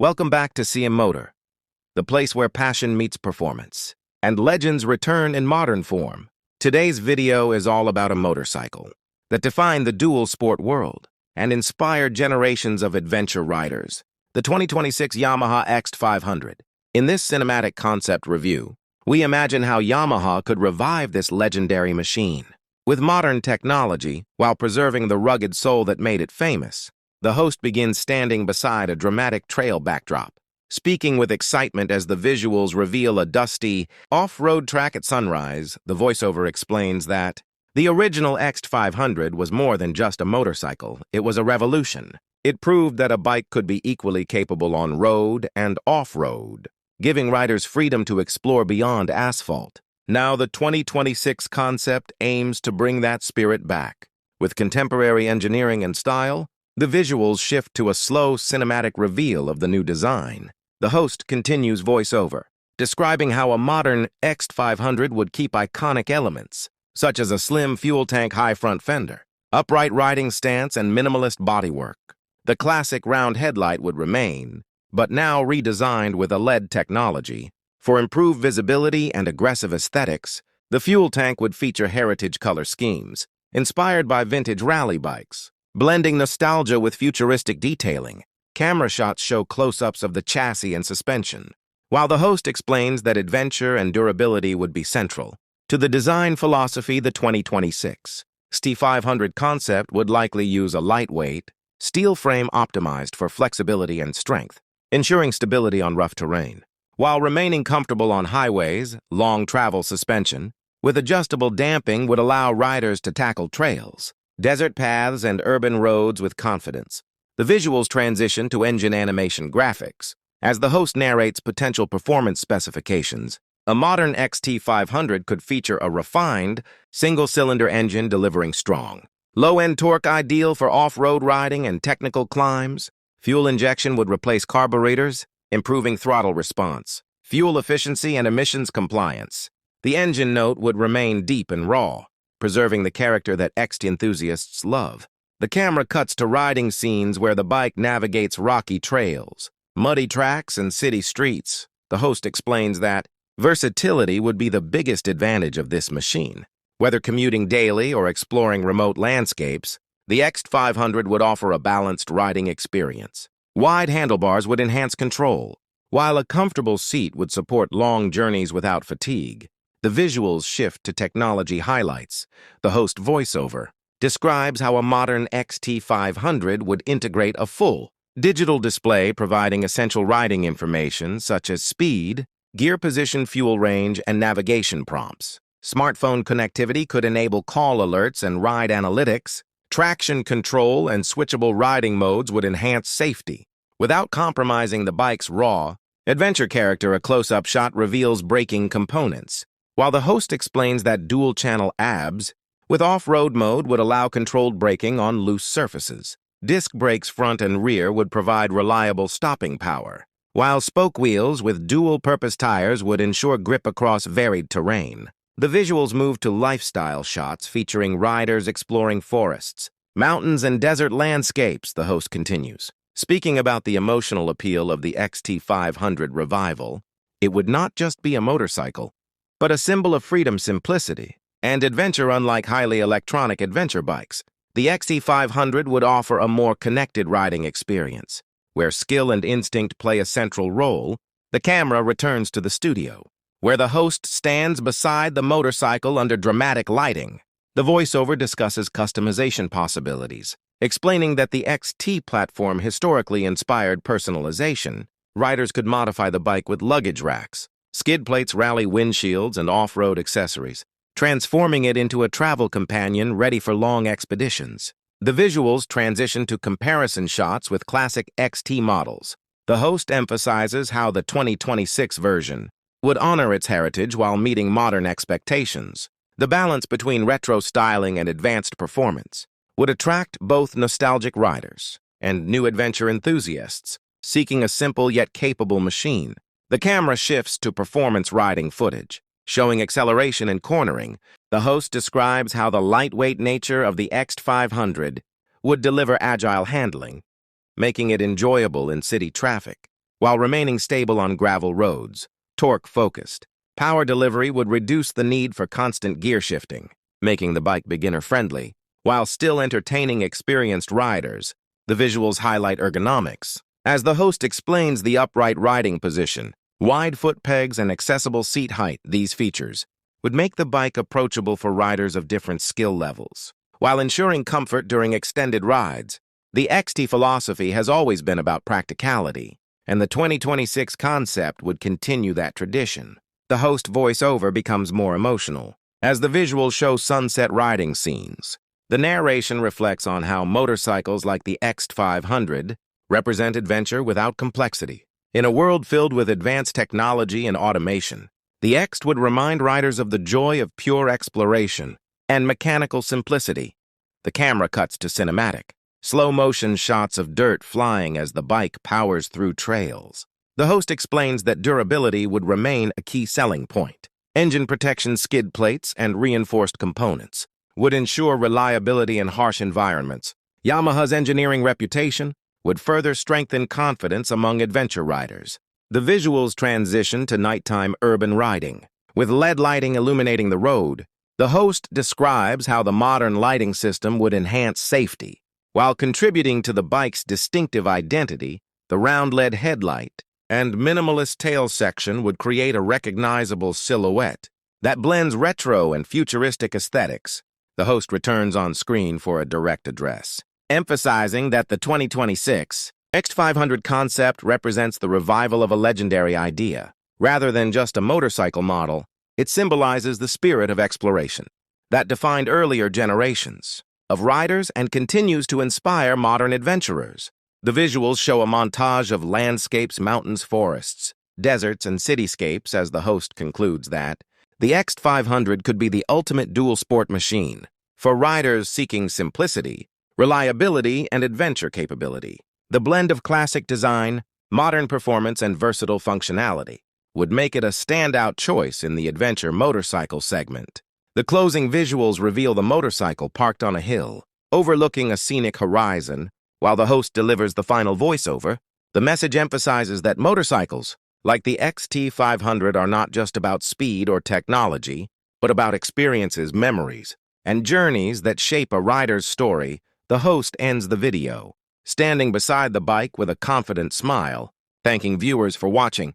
Welcome back to CM Motor, the place where passion meets performance, and legends return in modern form. Today's video is all about a motorcycle that defined the dual sport world and inspired generations of adventure riders, the 2026 Yamaha XT500. In this cinematic concept review, we imagine how Yamaha could revive this legendary machine. With modern technology, while preserving the rugged soul that made it famous, the host begins standing beside a dramatic trail backdrop, speaking with excitement as the visuals reveal a dusty, off-road track at sunrise. The voiceover explains that the original XT500 was more than just a motorcycle, it was a revolution. It proved that a bike could be equally capable on road and off-road, giving riders freedom to explore beyond asphalt. Now the 2026 concept aims to bring that spirit back. With contemporary engineering and style, the visuals shift to a slow cinematic reveal of the new design. The host continues voiceover, describing how a modern XT500 would keep iconic elements, such as a slim fuel tank high front fender, upright riding stance, and minimalist bodywork. The classic round headlight would remain, but now redesigned with a LED technology. For improved visibility and aggressive aesthetics, the fuel tank would feature heritage color schemes, inspired by vintage rally bikes. Blending nostalgia with futuristic detailing, camera shots show close-ups of the chassis and suspension, while the host explains that adventure and durability would be central to the design philosophy. The 2026 XT500 concept would likely use a lightweight, steel frame optimized for flexibility and strength, ensuring stability on rough terrain, while remaining comfortable on highways. Long travel suspension with adjustable damping would allow riders to tackle trails, desert paths, and urban roads with confidence. The visuals transition to engine animation graphics. As the host narrates potential performance specifications, a modern XT500 could feature a refined, single-cylinder engine delivering strong, low-end torque ideal for off-road riding and technical climbs. Fuel injection would replace carburetors, improving throttle response, fuel efficiency, and emissions compliance. The engine note would remain deep and raw, preserving the character that XT enthusiasts love. The camera cuts to riding scenes where the bike navigates rocky trails, muddy tracks, and city streets. The host explains that versatility would be the biggest advantage of this machine. Whether commuting daily or exploring remote landscapes, the XT500 would offer a balanced riding experience. Wide handlebars would enhance control, while a comfortable seat would support long journeys without fatigue. The visuals shift to technology highlights. The host voiceover describes how a modern XT500 would integrate a full digital display providing essential riding information such as speed, gear position, fuel range, and navigation prompts. Smartphone connectivity could enable call alerts and ride analytics. Traction control and switchable riding modes would enhance safety without compromising the bike's raw, adventure character. A close-up shot reveals braking components, while the host explains that dual-channel ABS with off-road mode would allow controlled braking on loose surfaces. Disc brakes front and rear would provide reliable stopping power, while spoke wheels with dual-purpose tires would ensure grip across varied terrain. The visuals move to lifestyle shots featuring riders exploring forests, mountains, and desert landscapes. The host continues, speaking about the emotional appeal of the XT500 revival. It would not just be a motorcycle, but a symbol of freedom, simplicity, and adventure. Unlike highly electronic adventure bikes, the XT500 would offer a more connected riding experience, where skill and instinct play a central role. The camera returns to the studio, where the host stands beside the motorcycle under dramatic lighting. The voiceover discusses customization possibilities, explaining that the XT platform historically inspired personalization. Riders could modify the bike with luggage racks, skid plates, rally windshields, and off-road accessories, transforming it into a travel companion ready for long expeditions. The visuals transition to comparison shots with classic XT models. The host emphasizes how the 2026 version would honor its heritage while meeting modern expectations. The balance between retro styling and advanced performance would attract both nostalgic riders and new adventure enthusiasts seeking a simple yet capable machine. The camera shifts to performance riding footage, showing acceleration and cornering. The host describes how the lightweight nature of the XT500 would deliver agile handling, making it enjoyable in city traffic. while remaining stable on gravel roads, torque-focused. Power delivery would reduce the need for constant gear shifting, making the bike beginner-friendly, while still entertaining experienced riders. The visuals highlight ergonomics. As the host explains the upright riding position, wide foot pegs, and accessible seat height, these features would make the bike approachable for riders of different skill levels. While ensuring comfort during extended rides, the XT philosophy has always been about practicality, and the 2026 concept would continue that tradition. The host voiceover becomes more emotional, as the visuals show sunset riding scenes. The narration reflects on how motorcycles like the XT500 represent adventure without complexity. In a world filled with advanced technology and automation, the XT would remind riders of the joy of pure exploration and mechanical simplicity. The camera cuts to cinematic, slow-motion shots of dirt flying as the bike powers through trails. The host explains that durability would remain a key selling point. Engine protection skid plates and reinforced components would ensure reliability in harsh environments. Yamaha's engineering reputation would further strengthen confidence among adventure riders. The visuals transition to nighttime urban riding. With LED lighting illuminating the road, the host describes how the modern lighting system would enhance safety. While contributing to the bike's distinctive identity, the round LED headlight and minimalist tail section would create a recognizable silhouette that blends retro and futuristic aesthetics. The host returns on screen for a direct address, emphasizing that the 2026 XT500 concept represents the revival of a legendary idea. Rather than just a motorcycle model, it symbolizes the spirit of exploration that defined earlier generations of riders and continues to inspire modern adventurers. The visuals show a montage of landscapes, mountains, forests, deserts, and cityscapes as the host concludes that the XT500 could be the ultimate dual sport machine for riders seeking simplicity, reliability, and adventure capability. The blend of classic design, modern performance, and versatile functionality would make it a standout choice in the adventure motorcycle segment. The closing visuals reveal the motorcycle parked on a hill, overlooking a scenic horizon. While the host delivers the final voiceover, the message emphasizes that motorcycles, like the XT500, are not just about speed or technology, but about experiences, memories, and journeys that shape a rider's story. The host ends the video, standing beside the bike with a confident smile, thanking viewers for watching.